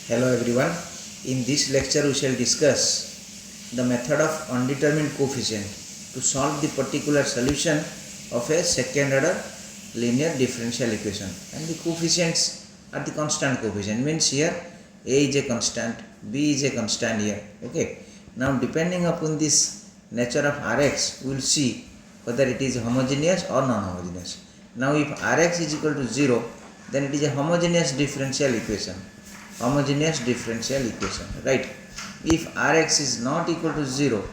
Hello everyone. In this lecture we shall discuss the method of undetermined coefficient to solve the particular solution of a second order linear differential equation, and the coefficients are the constant coefficient, means here a is a constant, b is a constant here. Okay, now depending upon this nature of Rx we will see whether it is homogeneous or non-homogeneous. Now if Rx is equal to 0, then it is a homogeneous differential equation. Right? If Rx is not equal to 0,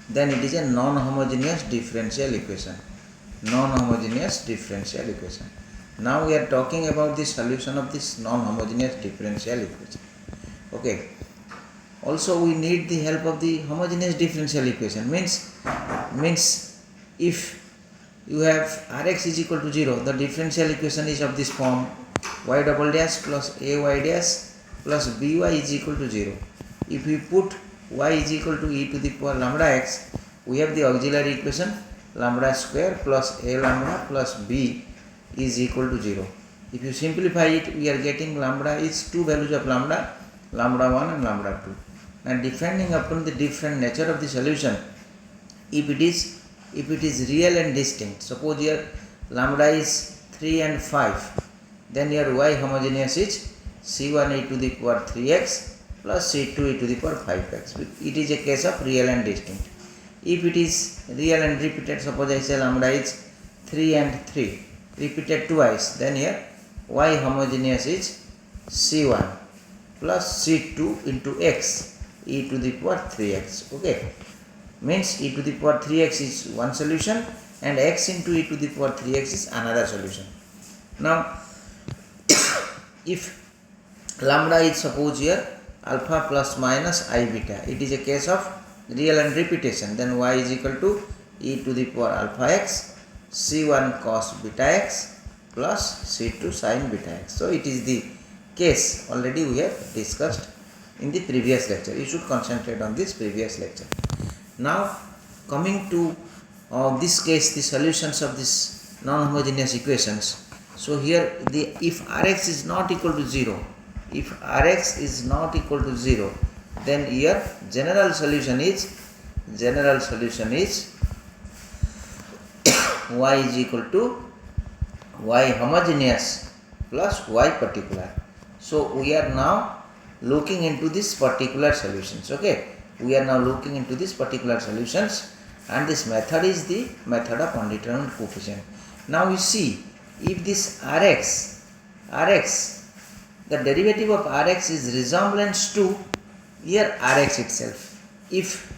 then it is a non-homogeneous differential equation. Now we are talking about the solution of this non-homogeneous differential equation. Okay. Also we need the help of the homogeneous differential equation. Means if you have Rx is equal to 0, the differential equation is of this form: y double dash plus ay dash plus by is equal to 0. If we put y is equal to e to the power lambda x, we have the auxiliary equation lambda square plus a lambda plus b is equal to 0. If you simplify it, we are getting lambda is two values of lambda 1 and lambda 2. Now depending upon the different nature of the solution, if it is real and distinct, suppose here lambda is 3 and 5, then your y homogeneous is c1 e to the power 3x plus c2 e to the power 5x. It is a case of real and distinct. If it is real and repeated, suppose I say lambda is 3 and 3 repeated twice, then here y homogeneous is c1 plus c2 into x e to the power 3x. Okay, means e to the power 3x is one solution and x into e to the power 3x is another solution. Now if lambda is, suppose here alpha plus minus I beta, it is a case of real and repetition, then y is equal to e to the power alpha x c1 cos beta x plus c2 sin beta x. So it is the case already we have discussed in the previous lecture. You should concentrate on this previous lecture. Now coming to this case, the solutions of this non-homogeneous equations. So here if Rx is not equal to 0, then here general solution is y is equal to y homogeneous plus y particular. So we are now looking into this particular solutions. Okay, we are now looking into this particular solutions, and this method is the method of undetermined coefficient. Now you see, if this Rx, the derivative of Rx is resemblance to here Rx itself. If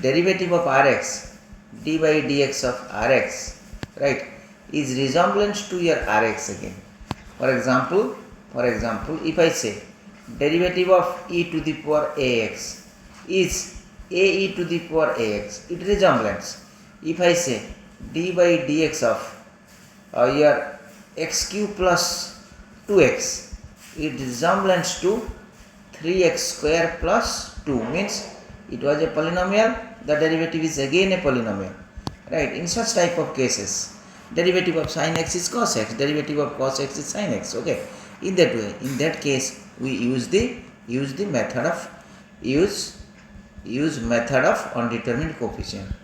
derivative of Rx, d by dx of Rx, right, is resemblance to your Rx again. For example, if I say derivative of e to the power ax is ae to the power ax, it resemblance. If I say d by dx of your x cube plus 2x, it resemblance to 3x square plus 2, means it was a polynomial, the derivative is again a polynomial. Right? In such type of cases, derivative of sin x is cos x, derivative of cos x is sin x. Okay, in that way, in that case we use the method of undetermined coefficient.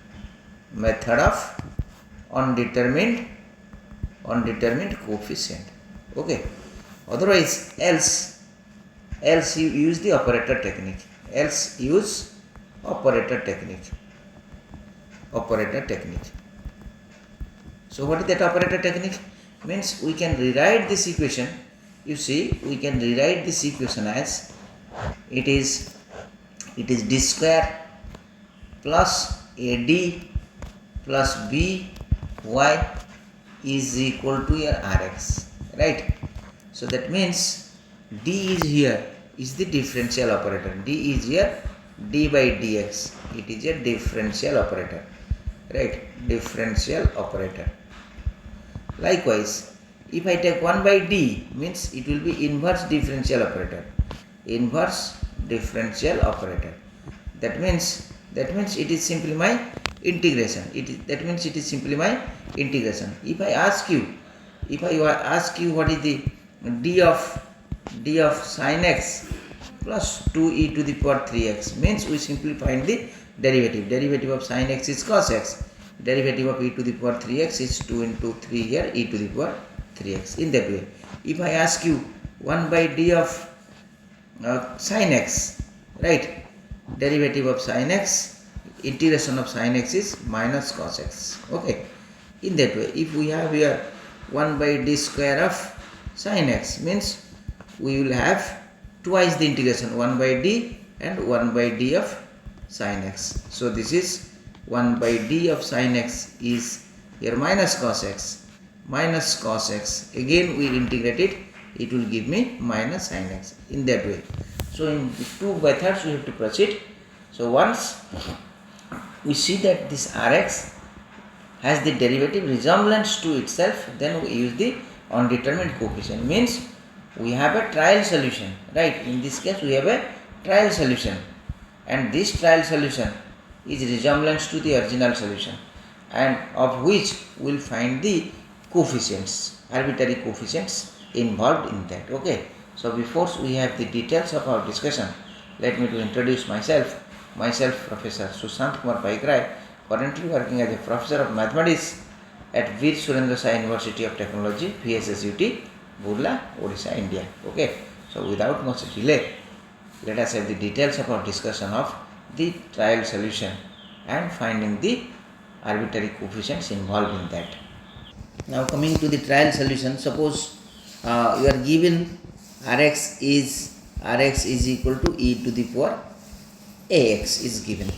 Okay, otherwise else you use the operator technique. So what is that operator technique? Means we can rewrite this equation. You see, we can rewrite this equation as it is d square plus ad plus by is equal to your Rx. Right? So that means d is here is the differential operator. D is here d by dx. It is a differential operator. Right? Differential operator. Likewise, if I take 1 by d, means it will be inverse differential operator. That means it is simply my integration. If I ask you what is the d of sin x, plus 2e to the power 3x, means we simply find the derivative. Derivative of sin x is cos x. Derivative of e to the power 3x is 2 into 3 here, e to the power 3x. In that way, if I ask you 1 by d of sin x, right, derivative of sin x, integration of sin x is minus cos x. Okay, in that way, if we have here 1 by d square of sin x, means we will have twice the integration, 1 by d and 1 by d of sin x. So this is 1 by d of sin x is here minus cos x. Minus cos x, again we integrate it, it will give me minus sin x. In that way, so in the two methods we have to proceed. So once we see that this Rx has the derivative resemblance to itself, then we use the undetermined coefficient, means we have a trial solution, right? In this case we have a trial solution, and this trial solution is resemblance to the original solution, and of which we will find the coefficients, arbitrary coefficients involved in that. Okay, so before we have the details of our discussion, let me to introduce myself. Myself, Professor Susanta Kumar Paikray, currently working as a Professor of Mathematics at Veer Surendra University of Technology, VSSUT, Burla, Odisha, India. Okay, so without much delay, let us have the details of our discussion of the trial solution and finding the arbitrary coefficients involved in that. Now coming to the trial solution, suppose you are given Rx is equal to e to the power ax is given.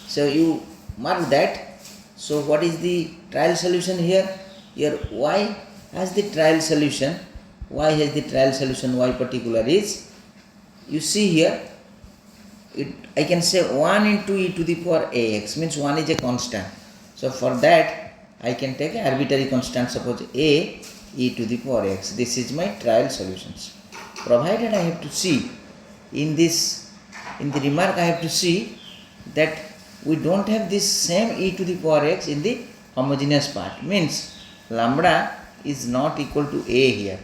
So you mark that. So what is the trial solution here? Here y has the trial solution. Y has the trial solution. Y particular is, you see here, I can say 1 into e to the power ax, means 1 is a constant. So for that I can take an arbitrary constant, suppose a e to the power x. This is my trial solutions. Provided I have to see in the remark, I have to see that we don't have this same e to the power x in the homogeneous part, means lambda is not equal to a here.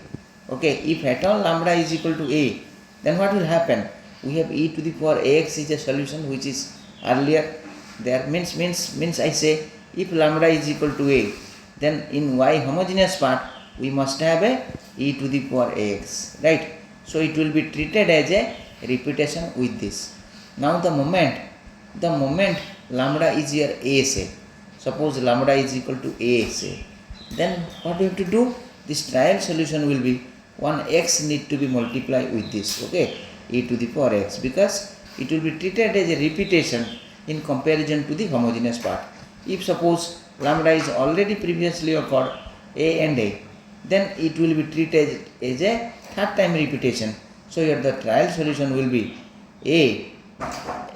Okay, if at all lambda is equal to a, then what will happen? We have e to the power ax is a solution which is earlier there, means I say if lambda is equal to a, then in y homogeneous part we must have a e to the power ax, right? So it will be treated as a repetition with this. Now the moment lambda is here a, say, suppose lambda is equal to a, say, then what we have to do? This trial solution will be 1x need to be multiplied with this, okay, e to the power x, because it will be treated as a repetition in comparison to the homogeneous part. If suppose lambda is already previously occurred a and a, then it will be treated as a third time repetition. So here the trial solution will be a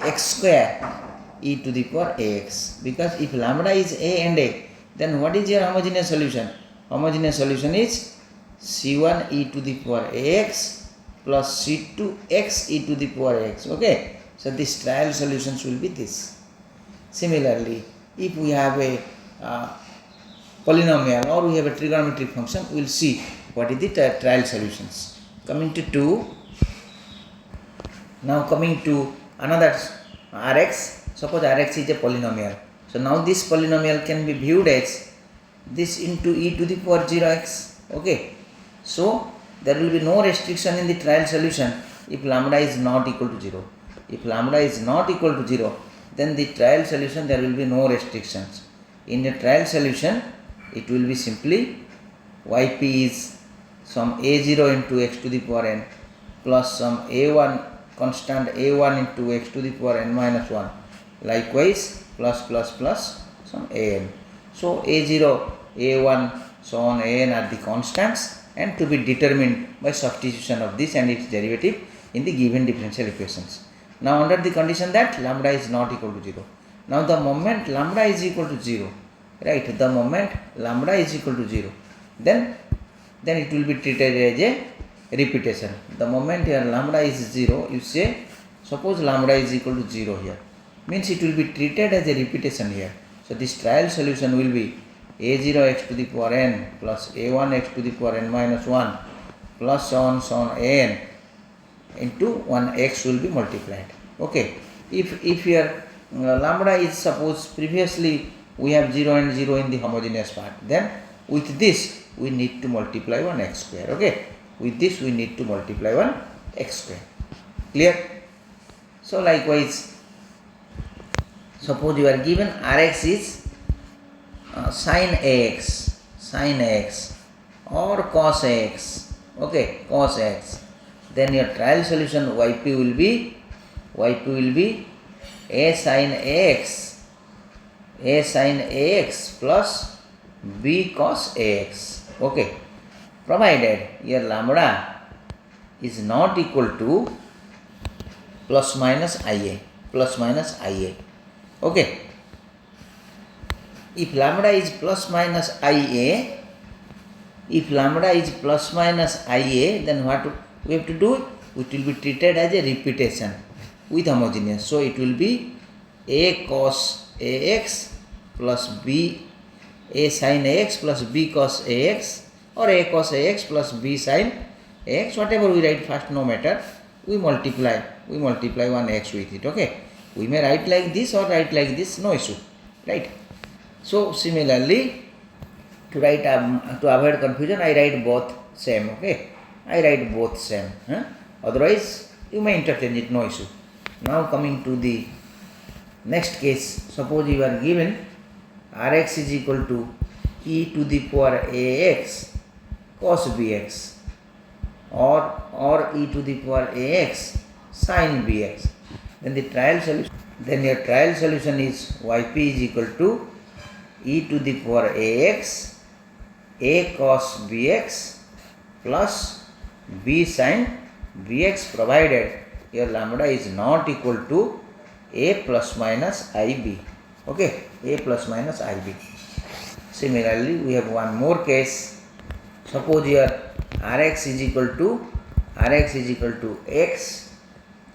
x square e to the power ax, because if lambda is a and a, then what is your homogeneous solution? Homogeneous solution is c1 e to the power ax plus c2 x e to the power x. Okay, so this trial solutions will be this. Similarly, if we have a polynomial or we have a trigonometric function, we will see what is the trial solutions. Coming to 2, now coming to another Rx, suppose Rx is a polynomial. So now this polynomial can be viewed as this into e to the power 0x. Okay, so there will be no restriction in the trial solution if lambda is not equal to 0. If lambda is not equal to 0, then the trial solution there will be no restrictions. In the trial solution, it will be simply yp is some a0 into x to the power n plus some a1 constant a1 into x to the power n minus 1, likewise plus some an. So a0, a1, so on an are the constants and to be determined by substitution of this and its derivative in the given differential equations. Now under the condition that lambda is not equal to 0. Now the moment lambda is equal to 0, right, the moment lambda is equal to 0, then it will be treated as a repetition. The moment here lambda is 0, you say, suppose lambda is equal to 0 here, means it will be treated as a repetition here. So this trial solution will be a0 x to the power n plus a1 x to the power n minus 1 plus so on an into 1x will be multiplied. Okay. If your lambda is, suppose previously we have 0 and 0 in the homogeneous part, then with this we need to multiply 1x square. Okay. With this we need to multiply 1x square. Clear? So likewise, suppose you are given Rx is sin ax or cos ax. Okay, cos x. Then your trial solution yp will be a sin ax plus b cos ax. Okay, provided your lambda is not equal to plus minus ia. Okay, if lambda is plus minus ia, then what we have to do? It will be treated as a repetition with homogeneous. So it will be a cos ax plus b, a sin ax plus b cos ax, or a cos ax plus b sin ax, whatever we write first, no matter. We multiply 1x with it. Okay, we may write like this or write like this, no issue, right? So similarly, to avoid confusion, I write both same. Okay, I write both same. Otherwise, you may interchange it, no issue. Now coming to the next case, suppose you are given Rx is equal to e to the power ax cos bx, or e to the power ax sin bx. Then your trial solution is yp is equal to e to the power ax a cos bx plus b sin bx, provided your lambda is not equal to a plus minus ib. Okay, a plus minus ib. Similarly, we have one more case. Suppose your Rx is equal to x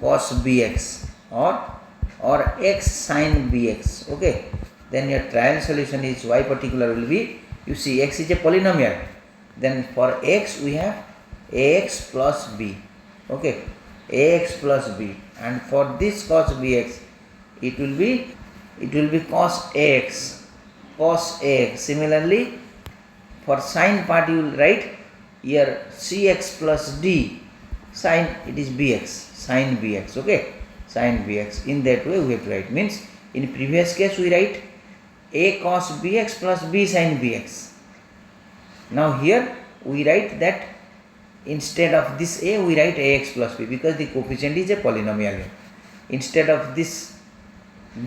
cos bx or x sin bx. Okay, then your trial solution is y particular will be, you see x is a polynomial, then for x we have ax plus b. Okay, ax plus b, and for this cos bx it will be cos ax. Similarly, for sin part you will write here cx plus d, sin it is bx, sin bx. Okay, sin bx. In that way we have to write, means in previous case we write a cos bx plus b sin bx. Now here we write that instead of this a we write ax plus b, because the coefficient is a polynomial. Instead of this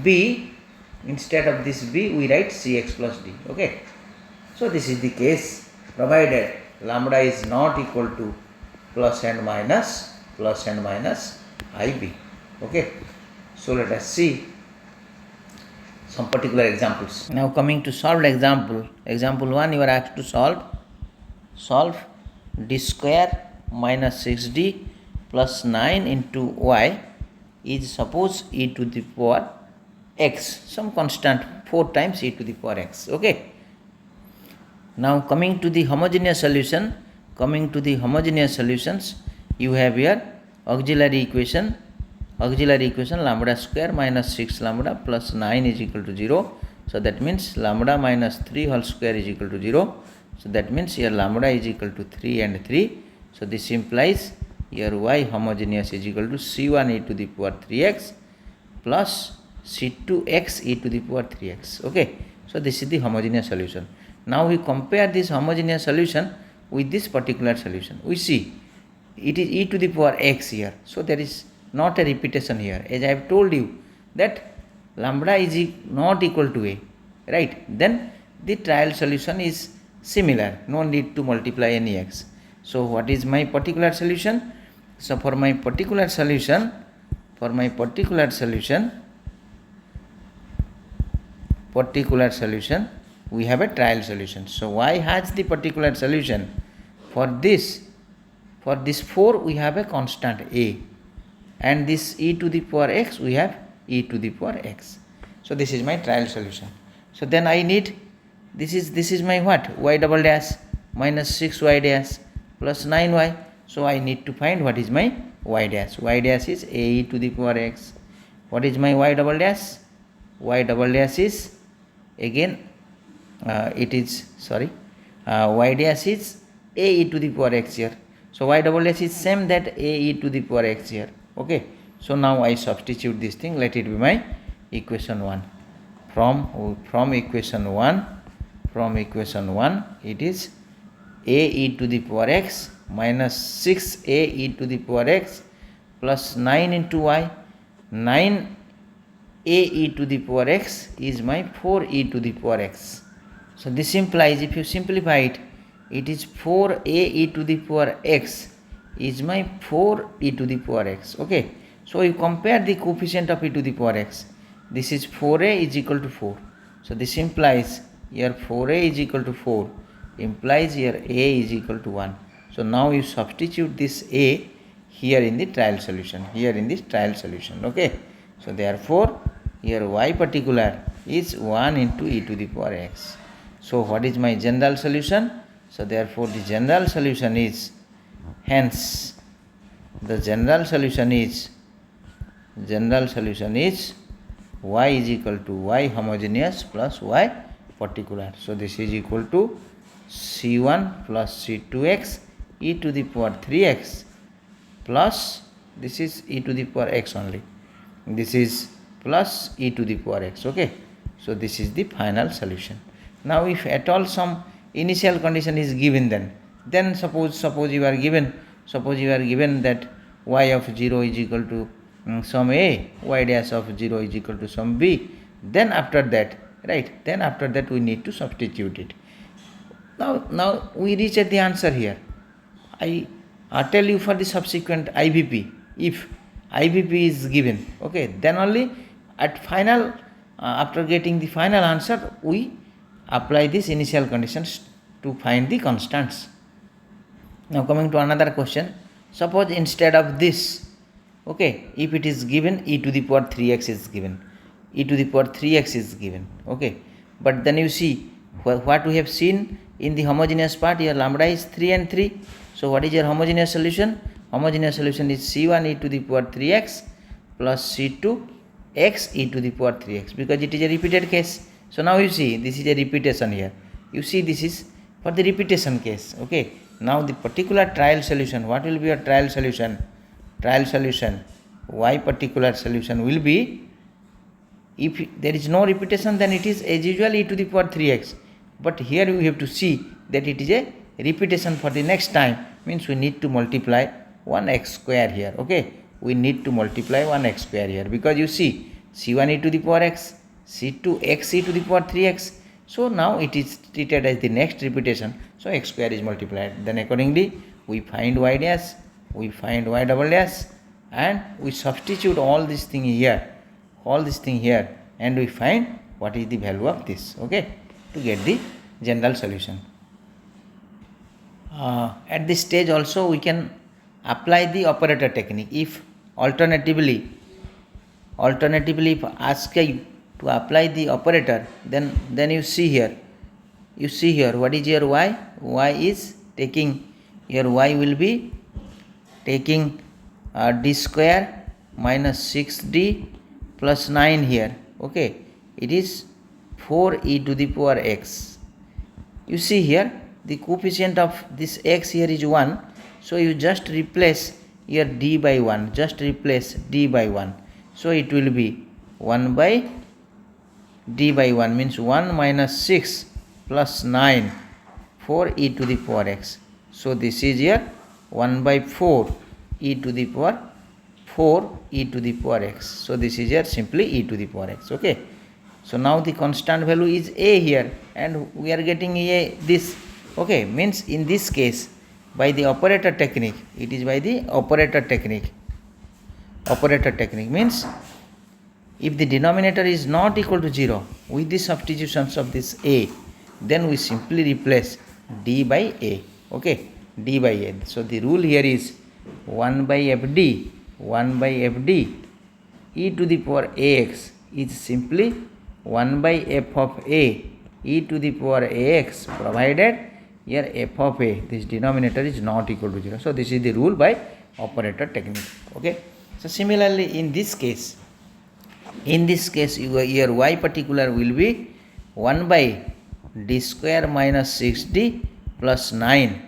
b we write cx plus d. Okay, so this is the case, provided lambda is not equal to plus and minus ib. Okay, so let us see some particular examples. Now coming to solved example. Example 1, you are asked to solve d square minus 6d plus 9 into y is, suppose, e to the power x, some constant 4 times e to the power x. Okay, now coming to the homogeneous solutions, you have here auxiliary equation lambda square minus 6 lambda plus 9 is equal to 0. So that means lambda minus 3 whole square is equal to 0. So that means here lambda is equal to 3 and 3. So this implies here y homogeneous is equal to c1 e to the power 3x plus c2x e to the power 3x. Okay, so this is the homogeneous solution. Now we compare this homogeneous solution with this particular solution. We see it is e to the power x here, so there is not a repetition here, as I have told you that lambda is not equal to a, right? Then the trial solution is similar, no need to multiply any x. So what is my particular solution? So for my particular solution we have a trial solution. So y has the particular solution. For this 4 we have a constant a, and this e to the power x we have e to the power x. So this is my trial solution. So then I need, this is my what? Y double dash minus 6y dash plus 9y. So I need to find what is my y dash. Y dash is a e to the power x. What is my y double dash? Y double dash is again y dash is a e to the power x here. So y double dash is same that a e to the power x here. Okay. So now I substitute this thing. Let it be my equation 1. From equation 1 it is a e to the power x minus 6 a e to the power x plus 9 into y. 9 a e to the power x is my 4 e to the power x. So this implies, if you simplify it, it is 4 a e to the power x is my 4 e to the power x. Okay. So you compare the coefficient of e to the power x. This is 4a is equal to 4. So this implies here 4a is equal to 4, implies here a is equal to 1. So now you substitute this a here in the trial solution, okay. So therefore here y particular is 1 into e to the power x. So what is my general solution? So therefore the general solution is, hence the general solution is y is equal to y homogeneous plus y particular. So this is equal to c1 plus c2x e to the power 3x plus, this is e to the power x only, this is plus e to the power x. Okay. So this is the final solution. Now if at all some initial condition is given, then suppose you are given that y of 0 is equal to some a, y dash of 0 is equal to some b, then after that we need to substitute it. Now we reach at the answer here. I tell you for the subsequent IVP, if IVP is given, okay, then only at final, after getting the final answer, we apply these initial conditions to find the constants. Now coming to another question, suppose instead of this, okay, if it is given e to the power 3x is given, okay, but then you see what we have seen in the homogeneous part, here lambda is 3 and 3. So what is your homogeneous solution? Homogeneous solution is c1 e to the power 3x plus c2 x e to the power 3x, because it is a repeated case. So now you see this is a repetition here. You see this is for the repetition case. Okay. Now the particular trial solution, what will be your trial solution? Trial solution, y particular solution will be, if there is no repetition, then it is as usual e to the power 3x. But here we have to see that it is a repetition for the next time, means we need to multiply 1x square here. Okay. We need to multiply 1x square here, because you see c1 e to the power x, c2 x e to the power 3x. So now it is treated as the next repetition. So x square is multiplied. Then accordingly we find y dash, we find y double dash, and we substitute all this thing here, and we find what is the value of this, okay, to get the general solution. At this stage also we can apply the operator technique. If alternatively if ask you to apply the operator, then you see here what is your y? Y is taking, your y will be taking d square minus 6d plus 9 here. Okay, it is 4 e to the power x. You see here the coefficient of this x here is 1, so you just replace here d by 1, so it will be 1 by d by 1, means 1 minus 6 plus 9, 4 e to the power x. So this is here 1 by 4 e to the power 4 e to the power x. So this is here simply e to the power x. Okay. So now the constant value is a here, and we are getting a this. Okay, means in this case by the operator technique, it is by the operator technique. Operator technique means if the denominator is not equal to 0 with the substitutions of this a, then we simply replace d by a. Okay, d by a. So the rule here is 1 by fd e to the power ax is simply 1 by f of a e to the power ax, provided here f of a, this denominator is not equal to 0. So this is the rule by operator technique. Okay. So similarly in this case your y particular will be 1 by d square minus 6d plus 9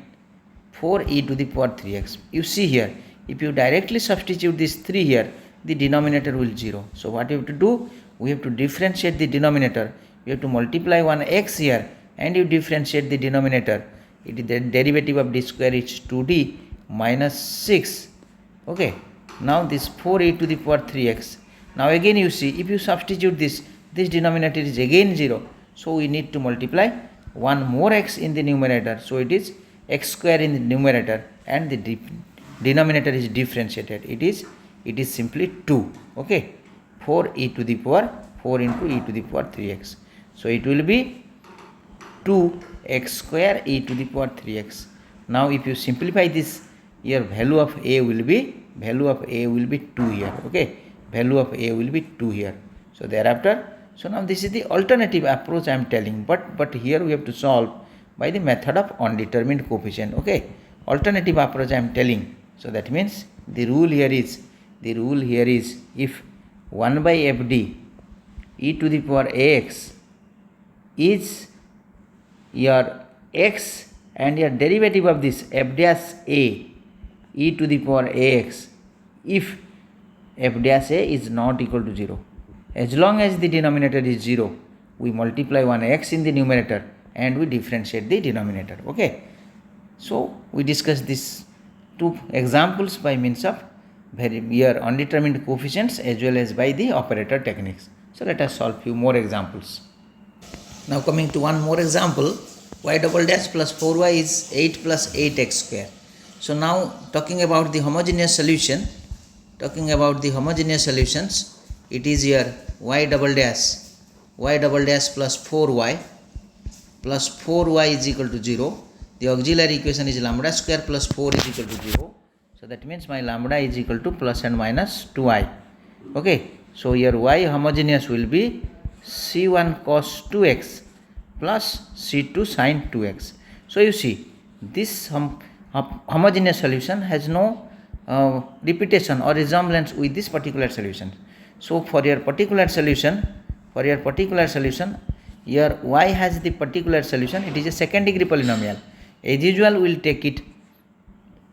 4e to the power 3x. You see here, if you directly substitute this 3 here, the denominator will 0. So what you have to do, we have to differentiate the denominator. You have to multiply one x here and you differentiate the denominator. It is the derivative of d square is 2d minus 6. Okay. Now this 4e to the power 3x. Now again you see, if you substitute this denominator is again 0. So we need to multiply one more x in the numerator. So it is x square in the numerator and the denominator is differentiated. It is simply 2. Okay. 4e to the power 4 into e to the power 3x. So it will be 2x square e to the power 3x. Now if you simplify this, here value of a will be 2 here. Okay. Value of a will be 2 here. So thereafter, so now this is the alternative approach I am telling, but here we have to solve by the method of undetermined coefficient. Okay. Alternative approach I am telling. So that means the rule here is if 1 by fd e to the power ax is your x and your derivative of this f dash a e to the power ax, if f dash a is not equal to 0. As long as the denominator is 0, we multiply one x in the numerator and we differentiate the denominator. Okay. So we discussed these two examples by means of here undetermined coefficients as well as by the operator techniques. So let us solve few more examples. Now coming to one more example, y double dash plus 4y is 8 plus 8x square. So now talking about the homogeneous solutions, it is here y double dash plus 4y is equal to 0. The auxiliary equation is lambda square plus 4 is equal to 0. So that means my lambda is equal to plus and minus 2i. Okay. So here y homogeneous will be c1 cos 2x plus c2 sin 2x. So you see, this homogeneous solution has no repetition or resemblance with this particular solution. So for your particular solution, here y has the particular solution. It is a second degree polynomial. As usual, we will take it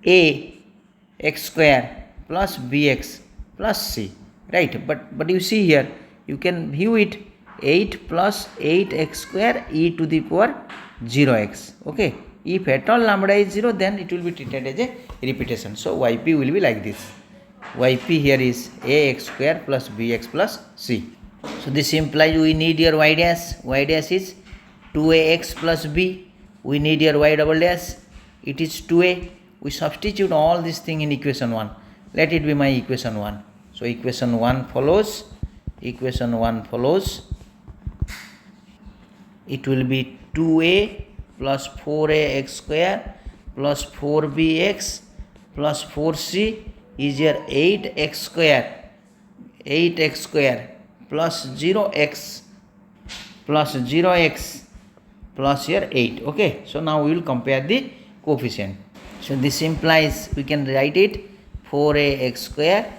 a x square plus bx plus c. Right, but you see here, you can view it 8 plus 8x square e to the power 0x. Okay. If at all lambda is 0, then it will be treated as a repetition. So yp will be like this. Yp here is ax square plus bx plus c. So this implies we need your y dash. Y dash is 2ax plus b. We need your y double dash. It is 2a. We substitute all this thing in equation 1. Let it be my equation 1. So equation 1 follows. It will be 2a plus 4ax square plus 4bx plus 4c is here 8x square plus 0x plus here 8. Okay. So now we will compare the coefficient. So this implies we can write it 4ax square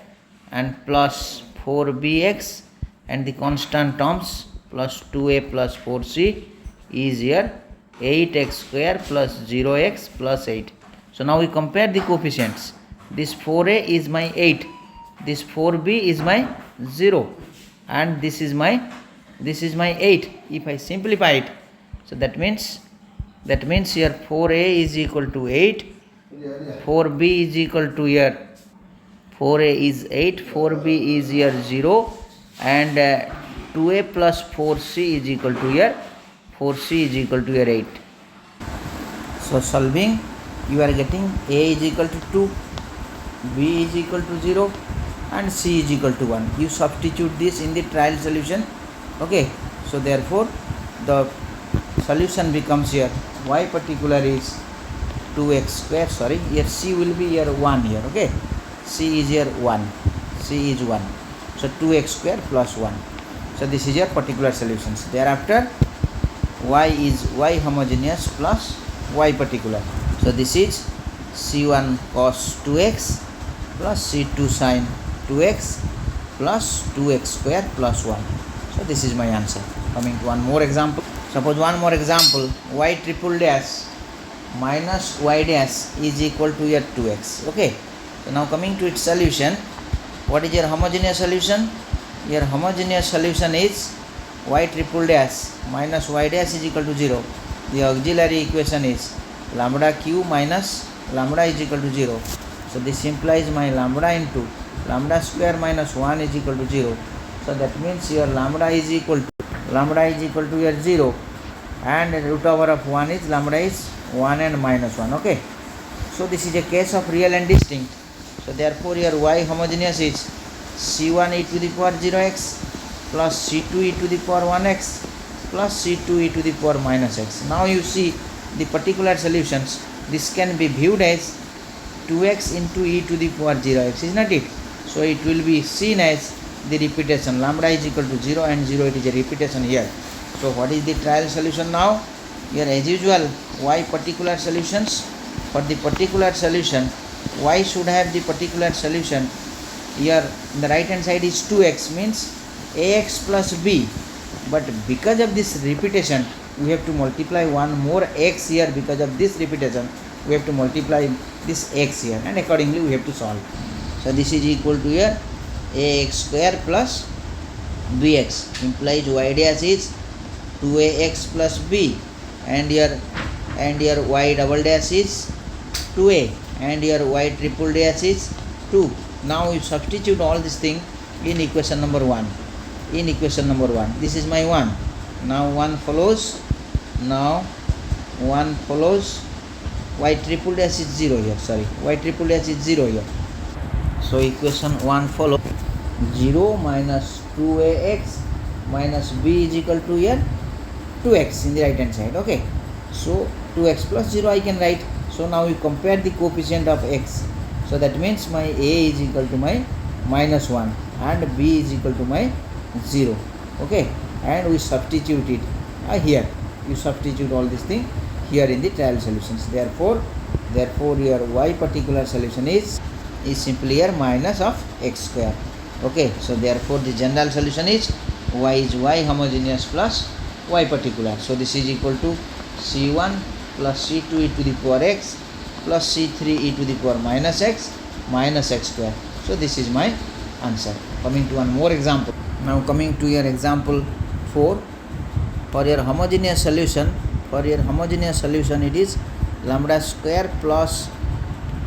and plus 4bx and the constant terms plus 2a plus 4c is here 8x square plus 0x plus 8. So now we compare the coefficients. This 4a is my 8, this 4b is my 0 and this is my 8. If I simplify it, so that means here 4a is equal to 8, 4b is equal to here 4a is 8, 4b is here 0 and 2a plus 4c is equal to here 8. So solving, you are getting a is equal to 2, b is equal to 0 and c is equal to 1. You substitute this in the trial solution. Okay. So therefore the solution becomes here y particular is 2x square, here c will be here 1 here. Okay. C is here 1. C is 1. So 2x square plus 1. So this is your particular solutions. Thereafter y is y homogeneous plus y particular. So this is c1 cos 2x plus c2 sin 2x plus 2x square plus 1. So this is my answer. Coming to one more example. Suppose one more example, y triple dash minus y dash is equal to your 2x. Okay. So now coming to its solution, what is your homogeneous solution? Your homogeneous solution is y triple dash minus y dash is equal to 0. The auxiliary equation is lambda q minus lambda is equal to 0. So this implies my lambda into lambda square minus 1 is equal to 0. So that means your lambda is equal to your 0, and root over of 1 is lambda is 1 and minus 1. Okay. So this is a case of real and distinct. So therefore your y homogeneous is c1 e to the power 0x plus c2 e to the power 1x plus c2 e to the power minus x. Now you see the particular solutions. This can be viewed as 2x into e to the power 0x, is not it? So it will be seen as the repetition. Lambda is equal to 0 and 0, it is a repetition here. So what is the trial solution now? Here as usual, y particular solutions. For the particular solution, y should have the particular solution. Here the right hand side is 2x, means ax plus b, but because of this repetition we have to multiply one more x here. Because of this repetition we have to multiply this x here, and accordingly we have to solve. So this is equal to here ax square plus bx, implies y dash is 2ax plus b, and your y double dash is 2a, and your y triple dash is 2. Now you substitute all this thing in equation number 1. This is my 1. Now 1 follows. Y triple dash is 0 here. Y triple dash is 0 here. So equation 1 follows 0 minus 2ax minus b is equal to here 2x in the right hand side. Okay. So 2x plus 0 I can write. So now you compare the coefficient of x. So that means my a is equal to my minus 1 and b is equal to my 0. Okay. And we substitute it here. You substitute all this thing here in the trial solutions. Therefore your y particular solution is simply here minus of x square. Okay. So therefore the general solution is y homogeneous plus y particular. So this is equal to c1 plus c2 e to the power x plus c3 e to the power minus x square. So this is my answer. Coming to one more example. Now coming to your example 4. For your homogeneous solution, it is lambda square plus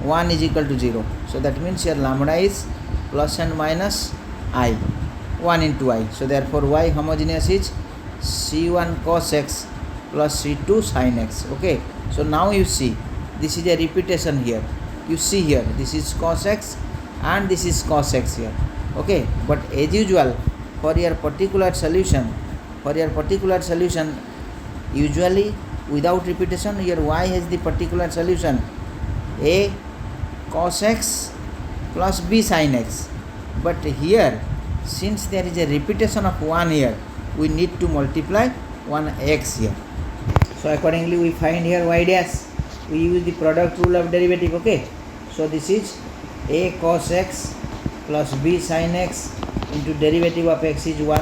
1 is equal to 0. So that means your lambda is plus and minus I, 1 into I. So therefore y homogeneous is c1 cos x plus c2 sin x. Okay. So now you see this is a repetition here. You see here this is cos x and this is cos x here. Okay. But as usual, for your particular solution, usually without repetition your y has the particular solution a cos x plus b sin x. But here, since there is a repetition of 1 here, we need to multiply 1x here. So accordingly we find here y dash. We use the product rule of derivative. Okay. So this is a cos x plus b sin x into derivative of x is 1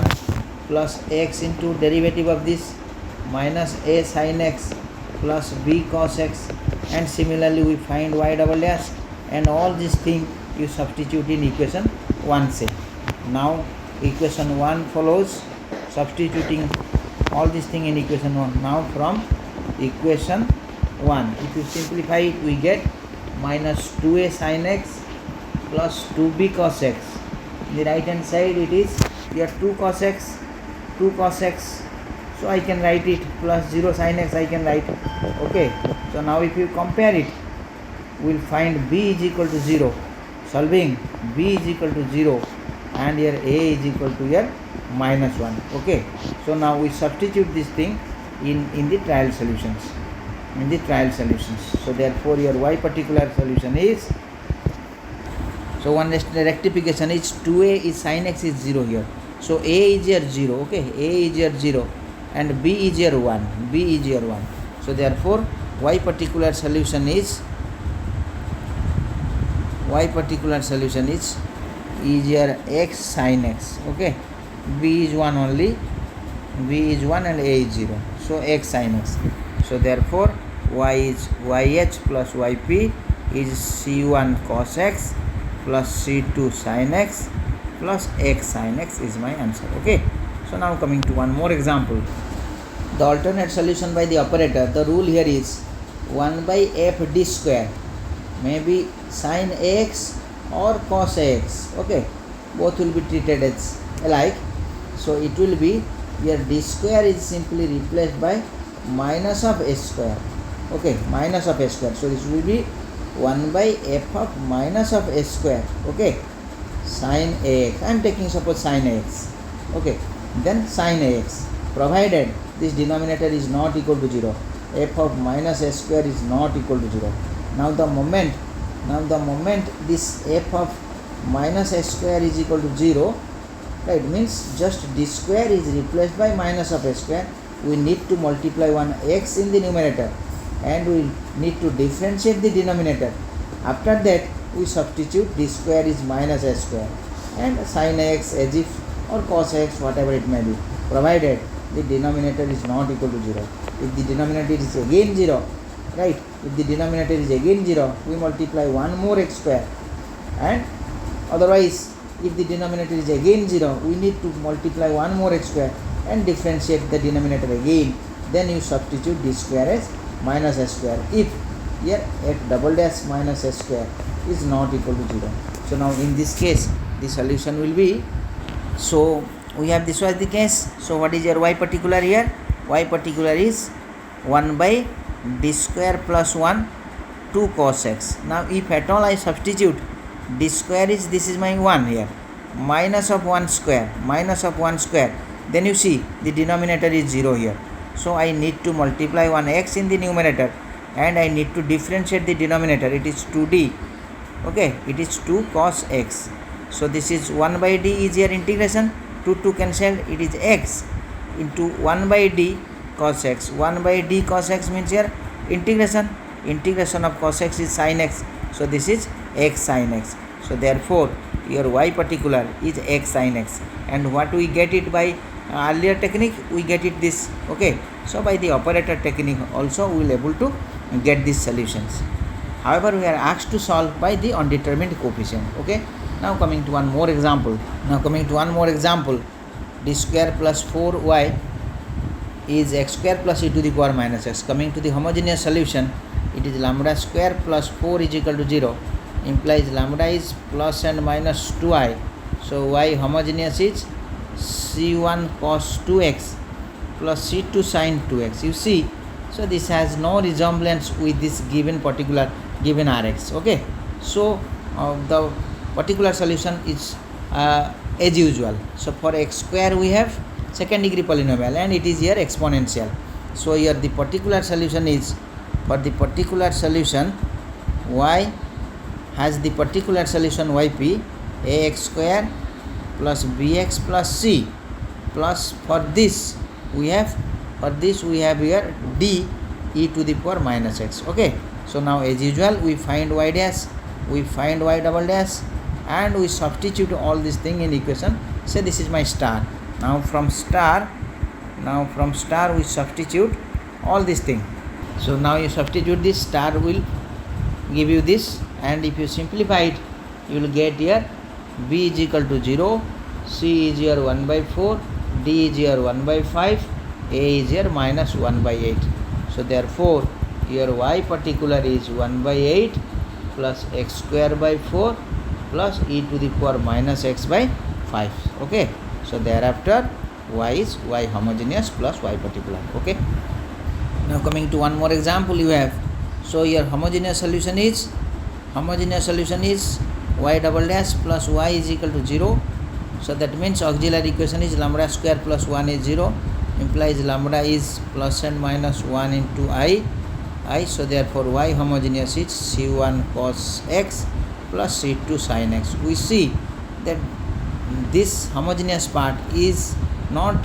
plus x into derivative of this minus a sin x plus b cos x, and similarly we find y double dash, and all this thing you substitute in equation 1 say. Now equation 1 follows, substituting all this thing in equation 1. Now from equation 1, if you simplify it, we get minus 2a sin x plus 2b cos x. In the right hand side it is here 2 cos x. So I can write it plus 0 sin x I can write. Okay. So now if you compare it, we will find b is equal to 0. Solving b is equal to 0 and here a is equal to here minus 1. Okay. So now we substitute this thing in the trial solutions. So therefore your y particular solution is, so one rectification is 2a is sin x is 0 here. So a is here 0. Okay. A is here 0 and b is here 1. So therefore y particular solution is your x sin x. Okay, b is 1 only, b is 1 and a is 0, so x sin x. So therefore y is yh plus yp is c1 cos x plus c2 sin x plus x sin x is my answer. Okay, so now coming to one more example. The alternate solution by the operator, the rule here is 1 by f d square, maybe sin x or cos x. Okay, both will be treated as alike. So it will be, here d square is simply replaced by minus of s square. Okay, minus of s square. So this will be 1 by f of minus of s square. Okay, sin x, I am taking suppose sin x. Okay, then sin x, provided this denominator is not equal to 0, f of minus s square is not equal to 0. Now the moment this f of minus s square is equal to 0, right, means just d square is replaced by minus of s square. We need to multiply one x in the numerator and we need to differentiate the denominator. After that we substitute d square is minus s square and sin x as if or cos x, whatever it may be, provided the denominator is not equal to 0. If the denominator is again 0, right, if the denominator is again 0, we multiply one more x square, and otherwise if the denominator is again 0, we need to multiply one more x square and differentiate the denominator again. Then you substitute d square as minus s square if here f double dash minus s square is not equal to 0. So now in this case the solution will be, so we have this was the case. So what is your y particular here? Y particular is 1 by d square plus 1 2 cos x. Now if at all I substitute d square is, this is my 1 here, minus of 1 square, then you see the denominator is 0 here. So I need to multiply one x in the numerator and I need to differentiate the denominator. It is 2d. Okay, it is 2 cos x. So this is 1 by d is here integration, 2 cancelled, it is x into 1 by d cos x. 1 by d cos x means here integration of cos x is sin x. So this is x sin x. So therefore your y particular is x sin x. And what we get it by earlier technique, we get it this. Okay, so by the operator technique also we will able to get these solutions. However, we are asked to solve by the undetermined coefficient. Okay, now coming to one more example. D square plus 4y is x square plus e to the power minus x. Coming to the homogeneous solution, it is lambda square plus 4 is equal to 0, implies lambda is plus and minus 2i. So y homogeneous is c1 cos 2x plus c2 sin 2x. You see, so this has no resemblance with this given rx. Okay, so the particular solution is as usual. So for x square we have second degree polynomial and it is here exponential. So here the particular solution is, for the particular solution y has the particular solution yp ax square plus bx plus c plus, for this we have here d e to the power minus x. Okay, so now as usual we find y dash, we find y double dash, and we substitute all this thing in equation. Say this is my star. Now from star we substitute all this thing. So now you substitute this, star will give you this, and if you simplify it you will get here b is equal to 0, c is here 1 by 4, d is here 1 by 5, a is here minus 1 by 8. So therefore your y particular is 1 by 8 plus x square by 4 plus e to the power minus x by 5. Okay, so thereafter y is y homogeneous plus y particular. Okay, now coming to one more example you have. So your homogeneous solution is y double dash plus y is equal to 0. So that means auxiliary equation is lambda square plus 1 is 0, implies lambda is plus and minus 1 into I. So therefore y homogeneous is c1 cos x plus c2 sin x. We see that this homogeneous part is not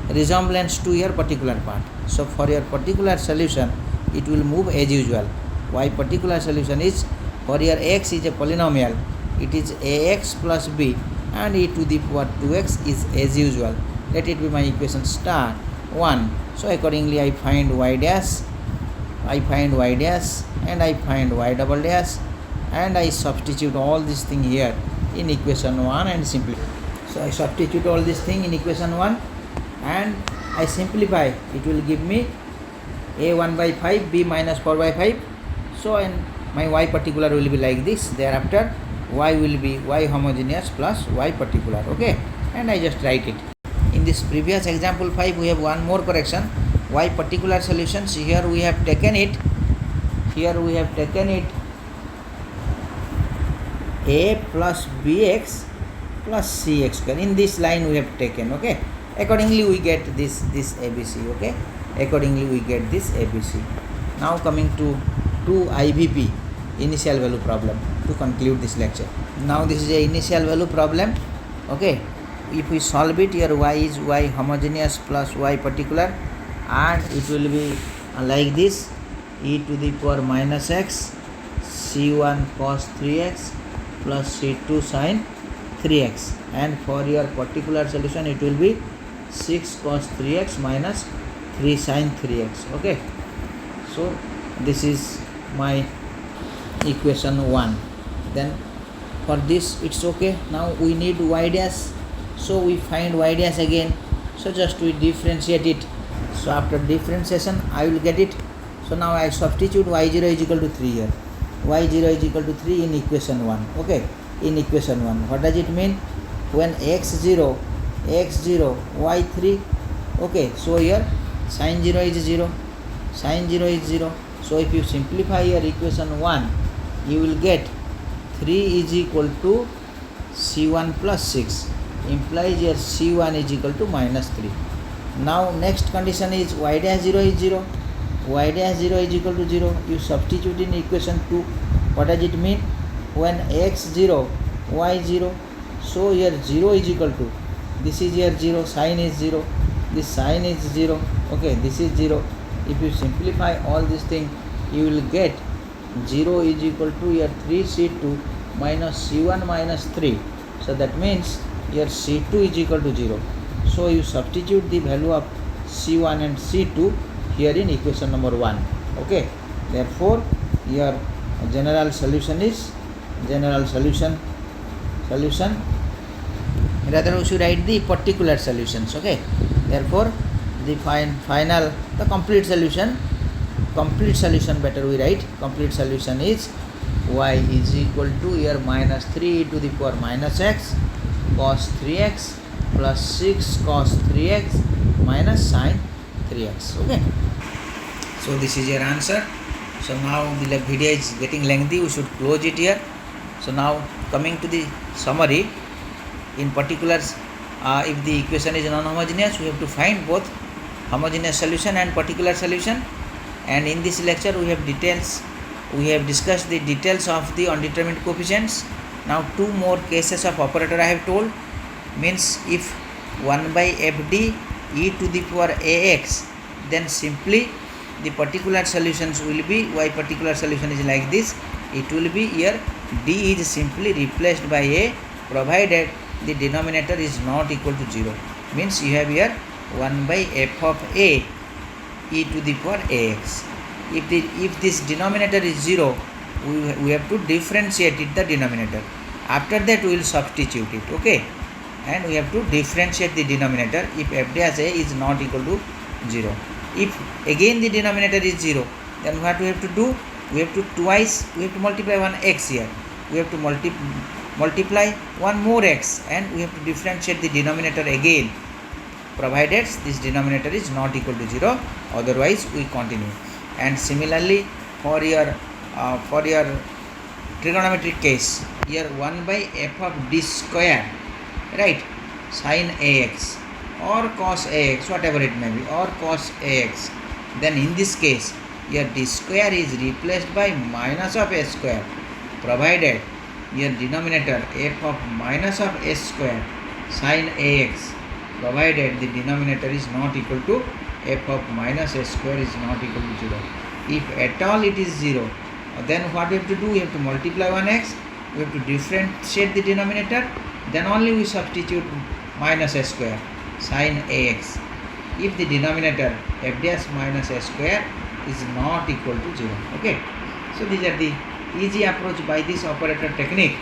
resemblance to your particular part. So for your particular solution it will move as usual. Y particular solution is, for your x is a polynomial, it is ax plus b and e to the power 2x is as usual. Let it be my equation star 1. So accordingly I find y dash, and I find y double dash, and I substitute all this thing here in equation 1 and simplify. So I substitute all this thing in equation 1 and I simplify. It will give me a 1 by 5, b minus 4 by 5. So and my y particular will be like this. Thereafter y will be y homogeneous plus y particular. Okay, and I just write it. In this previous example 5 we have one more correction. Y particular solutions, here we have taken it a plus bx plus cx square. In this line we have taken. Okay, accordingly we get this ABC. Okay, accordingly we get this ABC. Now coming to 2 IVP, initial value problem, to conclude this lecture. Now this is a initial value problem. Okay, if we solve it, here y is y homogeneous plus y particular, and it will be like this: e to the power minus x c1 cos 3x plus c2 sin 3x, and for your particular solution it will be 6 cos 3x minus 3 sin 3x. Okay, so this is my equation 1. Then for this it's okay. Now we need y dash, so we find y dash again. So just we differentiate it. So after differentiation I will get it. So now I substitute y0 is equal to 3 here. Y0 is equal to 3 in equation 1. Okay, in equation 1 what does it mean? When x0 y3. Okay, so here sin 0 is 0, sin 0 is 0. So if you simplify your equation 1, you will get 3 is equal to c1 plus 6, implies your c1 is equal to minus 3. Now next condition is y dash 0 is 0, y dash 0 is equal to 0. You substitute in equation 2. What does it mean? When x0 y0, so here 0 is equal to, this is here 0, sin is 0, this sin is 0. Okay, this is 0. If you simplify all this thing, you will get 0 is equal to here 3c2 minus c1 minus 3. So that means here c2 is equal to 0. So you substitute the value of c1 and c2 here in equation number 1. Okay, therefore your general solution is rather we should write the particular solutions. Okay, therefore the complete solution better we write. Complete solution is y is equal to here minus 3 to the power minus x cos 3x plus 6 cos 3x minus sin 3x. Okay, so this is your answer. So now the video is getting lengthy, we should close it here. So now coming to the summary, in particulars, if the equation is non-homogeneous, we have to find both homogeneous solution and particular solution. And in this lecture we have discussed the details of the undetermined coefficients. Now 2 more cases of operator I have told. Means if 1 by fd e to the power ax, then simply the particular solutions will be, y particular solution is like this. It will be here d is simply replaced by a, provided the denominator is not equal to 0. Means you have here 1 by f of a e to the power ax. If this denominator is 0, we have to differentiate it, the denominator. After that we will substitute it. Okay, and we have to differentiate the denominator if f dash a is not equal to 0. If again the denominator is 0, then what we have to do? We have to multiply one x here. We have to multiply one more x, and we have to differentiate the denominator again, provided this denominator is not equal to 0. Otherwise we continue. And similarly for your trigonometric case, here 1 by f of d square, right, sin ax or cos ax, whatever it may be, or cos ax, then in this case your d square is replaced by minus of s square, provided your denominator f of minus of s square sin ax, provided the denominator is not equal to f of minus s square is not equal to 0. If at all it is 0, then what we have to do? We have to multiply 1x, we have to differentiate the denominator, then only we substitute minus a square sin ax. If the denominator f dash minus a square is not equal to 0. Okay, so these are the easy approach by this operator technique.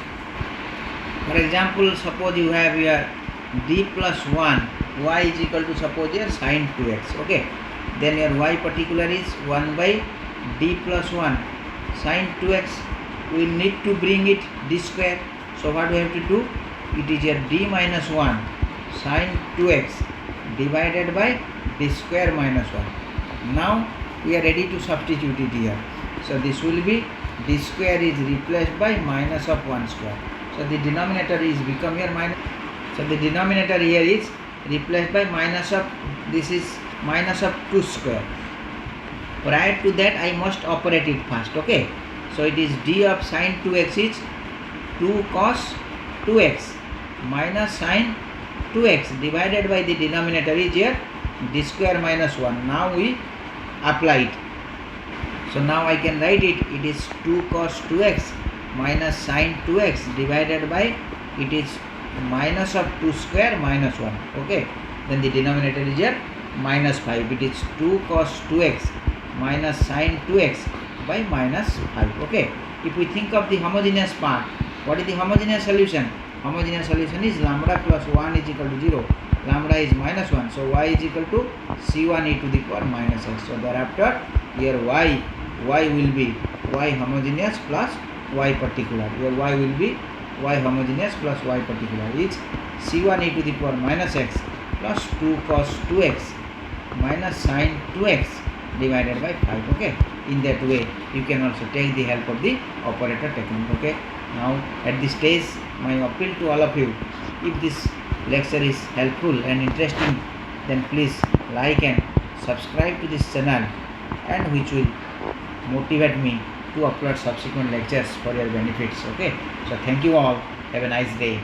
For example, suppose you have here d plus 1, y is equal to, suppose here sin 2x. Okay, then your y particular is 1 by d plus 1 sin 2x. We need to bring it d square. So what we have to do? It is here d minus 1 sin 2x divided by d square minus 1. Now we are ready to substitute it here. So this will be d square is replaced by minus of 1 square. So the denominator is become here minus. So the denominator here is replaced by minus of, this is minus of 2 square. Prior to that I must operate it first. Okay, so it is d of sin 2x is 2 cos 2x minus sin 2x divided by the denominator is here d square minus 1. Now we apply it. So now I can write it, it is 2 cos 2x minus sin 2x divided by, it is minus of 2 square minus 1. Okay, then the denominator is here minus 5. It is 2 cos 2x minus sin 2x by minus 5. Okay, if we think of the homogeneous part, what is the homogeneous solution? Homogeneous solution is lambda plus 1 is equal to 0. Lambda is minus 1. So y is equal to c1 e to the power minus x. So thereafter here y will be y homogeneous plus y particular. Here y will be y homogeneous plus y particular is c1 e to the power minus x plus 2 cos 2x minus sin 2x divided by 5. Okay, in that way you can also take the help of the operator technique. Okay, now at this stage my appeal to all of you, if this lecture is helpful and interesting, then please like and subscribe to this channel, and which will motivate me to upload subsequent lectures for your benefits. Okay, so thank you all, have a nice day.